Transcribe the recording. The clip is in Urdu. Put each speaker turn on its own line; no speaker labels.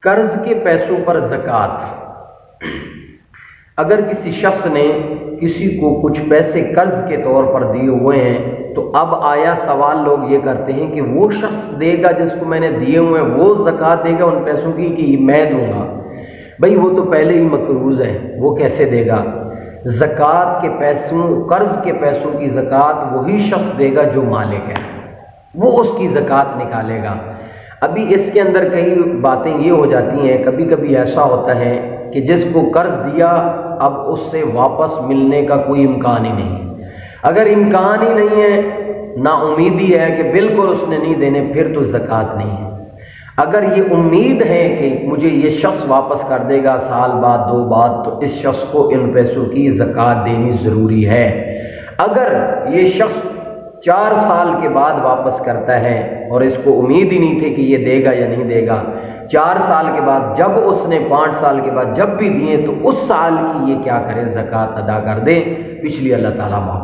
قرض کے پیسوں پر زکوٰۃ۔ اگر کسی شخص نے کسی کو کچھ پیسے قرض کے طور پر دیے ہوئے ہیں تو اب آیا سوال لوگ یہ کرتے ہیں کہ وہ شخص دے گا جس کو میں نے دیے ہوئے ہیں، وہ زکوٰۃ دے گا ان پیسوں کی کہ میں دوں گا؟ بھئی وہ تو پہلے ہی مقروض ہے، وہ کیسے دے گا؟ زکوٰۃ کے پیسوں، قرض کے پیسوں کی زکوٰۃ وہی شخص دے گا جو مالک ہے، وہ اس کی زکوٰۃ نکالے گا۔ ابھی اس کے اندر کئی باتیں یہ ہو جاتی ہیں، کبھی کبھی ایسا ہوتا ہے کہ جس کو قرض دیا اب اس سے واپس ملنے کا کوئی امکان ہی نہیں۔ اگر امکان ہی نہیں ہے، نا امیدی ہے کہ بالکل اس نے نہیں دینے، پھر تو زکوٰۃ نہیں ہے۔ اگر یہ امید ہے کہ مجھے یہ شخص واپس کر دے گا سال بعد 2 بعد، تو اس شخص کو ان پیسوں کی زکوٰۃ دینی ضروری ہے۔ اگر یہ شخص 4 سال کے بعد واپس کرتا ہے اور اس کو امید ہی نہیں تھی کہ یہ دے گا یا نہیں دے گا، 4 سال کے بعد جب اس نے 5 سال کے بعد جب بھی دیے تو اس سال کی یہ کیا کرے، زکوٰۃ ادا کر دے، پچھلی اللہ تعالیٰ معاف